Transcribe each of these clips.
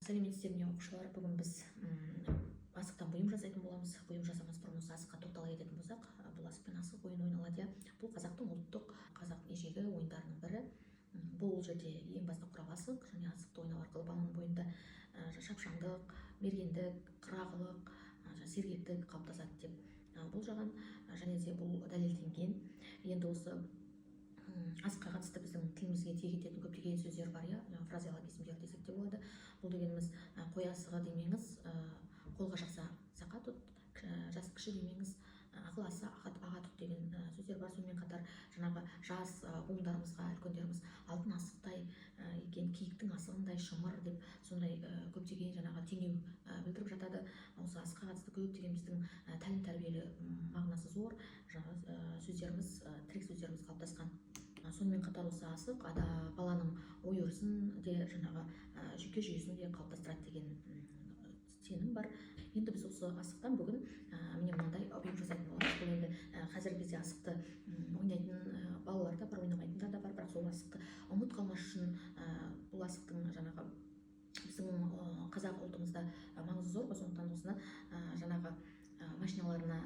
Сәлеметсіздер ме оқушылар, бүгін біз асықтан бұйым жасайтын боламыз. Бұйым жасамас бұрын осы асыққа тоқтала кететін болсақ, бұл асықпен асық ойын ойналады. Бұл қазақтың ұлттық, қазақ ежелгі ойындарының бірі. Бұл жерде ең басты құрал асық, және асықты ойнау арқылы баланың бойында шапшаңдық, мергендік, қырағылық, сергектік қалыптасады деп болжаған, және де бұл дәлелденген. Енді осы асыққа қатысты біздің тілімізге тиек ететін көптеген сөздер бар, фразеологизмдер десек те болады. Бұл дегеніміз қой асығы демеңіз, қолға жақса сақа тұт, жас кіші демеңіз, ақыл аса аға тұт деген сөздер бар. Сонымен қатар жаңағы жас буындарымызға, үлкендеріміз алтын асықтай екен, киіктің асығындай шымыр деп сондай көптеген жаңағы теңеу білдіріп жатады. Осы асыққа қатысты көптеген біздің тәлім тәрбиелі мағынасы зор сөздеріміз, тірек сөздеріміз қалыптасқан. Сонымен қатар осы асық баланың ой өрісін де жаңағы жүйке жүйесін де қалыптастырады деген сенім бар. Енді біз осы асықтан бүгін міне мынандай бұйым жасайтын боламыз. Бұл енді қазіргі кезде асықты ойнайтын балалар да бар, ойнамайтындар да бар, бірақ сол асықты ұмыт қалмас үшін бұл асықтың жаңағы біздің қазақ ұлтымызда маңызы зор. Сондықтан осыны жаңағы машиналарына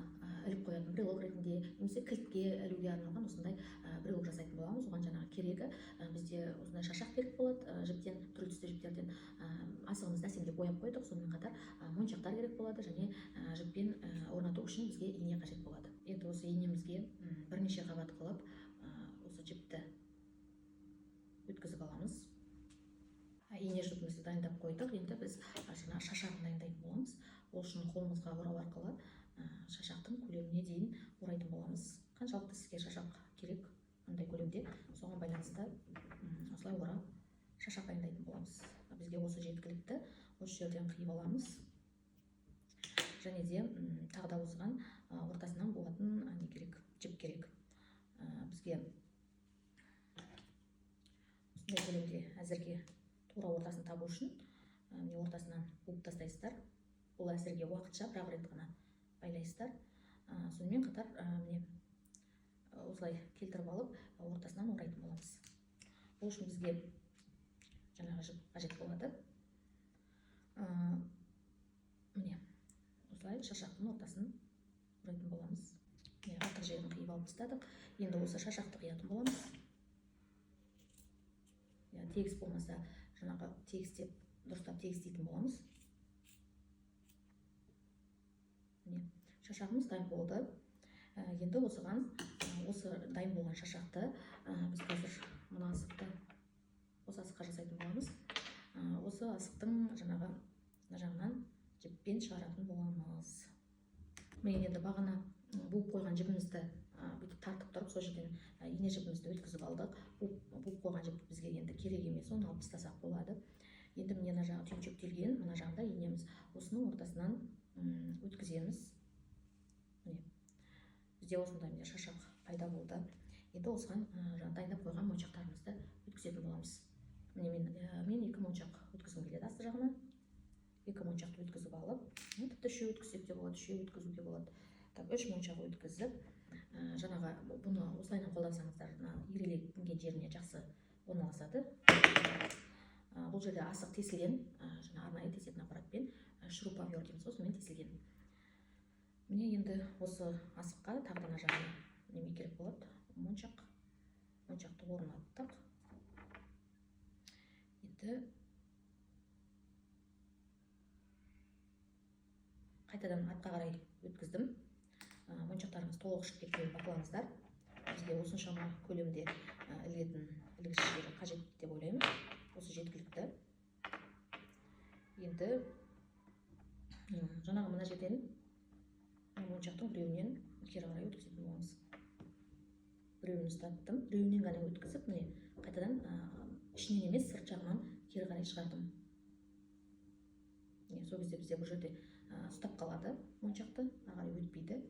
іліп қоятын брелок ретінде, немесе кілтке ілуге арналған осындай брелок жасайтын боламыз. Оған жаңағы керегі бізде осындай шашақ керек болады, жіптен, түрлі түсті жіптерден асығымызды әсемдеп бояп қойдық. Сонымен қатар моншақтар керек болады, және жіппен орнату үшін бізге ине қажет болады. Енді осы инемізге бірнеше қабат қылып осы жіпті өткізіп аламыз. Ине жіпімізді дайындап қойдық. Енді біз шашағын дайындайтын боламыз. Ол үшін қолымызға орау арқылы шашақтың көлеміне дейін орайтын боламыз. Қаншалықты сізге шашақ керек, қандай көлемде, соған байланысты осылай орап шашақ дайындайтын боламыз. Бізге осы жеткілікті. Осы жерден қиып аламыз. Және де тағы да осыған ортасынан болатын не керек, жіп керек. Бізге осындай көлемде әзірге тура ортасын табу үшін ортасынан буып тастайсыздар. Бұл әзірге уақытша бір рет қана байлайсыздар. Сонымен қатар міне осылай келтіріп алып ортасынан орайтын боламыз. Бұл үшін бізге жаңағы жіп қажет болады. Міне осылай шашақтың ортасын орайтын боламыз. Артық жерін қиып алып тастадық. Енді осы шашақты қиятын боламыз. Тегіс болмаса жаңағы тегістеп, дұрыстап тегістейтін боламыз. Шашағымыз дайын болды. Енді осыған, осы дайын болған шашақты біз қазір мына асықты, осы асыққа жасайтын боламыз. Осы асықтың жаңағы жағынан жіппен шығаратын боламыз. Мен енді бағана буып қойған жібімізді бүйтіп тартып тұрып, сол жерден ине жібімізді өткізіп алдық. Буып қойған жіп бізге енді керек емес, оны алып тастасақ болады. Енді міне мына жағы түйіншектелген, мына жағында инеміз. Осының ортасынан өткіземіз. Бізде осындай шашақ пайда болды. Енді осыған дайындап қойған моншақтарымызды өткізетін боламыз. Мен 2 моншақ өткізгім келеді асты жағына. 2 моншақты өткізіп алып, тіпті 3 өткізсек те болады, 3 өткізуге болады. 3 моншақ өткізіп, жаңағы бұны осылайынан қолдансаңыздар, ирелеген жеріне жақсы орналасады. Бұл жерде асық тесілген, арнайы тесетін аппаратпен, шуруповер дейміз, осымен тесілген. Міне енді осы асыққа тағы да жағына неме керек болады, моншақты орнаттық. Енді қайтадан артқа қарай өткіздім. Моншақтарымыз толық шығып кеткенін бақылаңыздар. Бізге осыншама көлемде ілетін ілгіштері қажет деп ойлаймын. Осы жеткілікті. Енді жаңағы мына жерден моншақтың біреуінен кері қарай өткізетін боламыз. Біреуін ұстаттым, біреуінен ғана өткізіп, міне қайтадан ішінен емес, сырт жағынан кері қарай шығардым. Сол кезде бізде бұл жерде ұстап қалады моншақты, ағарай өтпейді,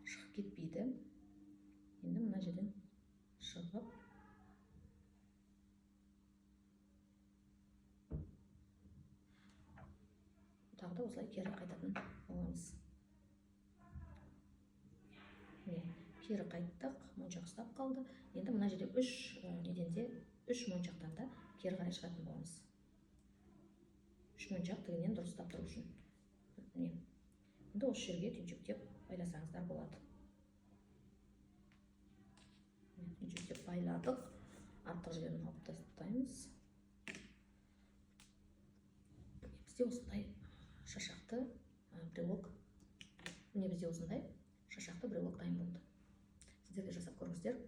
шығып кетпейді. Енді мына жерден шығып, тағы да осылай кері қайтатын боламыз. Кері қайттық, моншақ ұстап қалды. Енді мына жерде 3 моншақтан да кері қарай шығатын боламыз. 3 үшмоншақ тігінен дұрыстап тұру үшін. Міне. Енді осы жерге түйіншектеп байласаңыздар болады. Түйіншектеп байладық. Артық жерін алып тастаймыз. Бізде осындай шашақты брелок. Міне бізде осындай шашақты брелок дайын болды. Сіздер де жасап көріңіздер.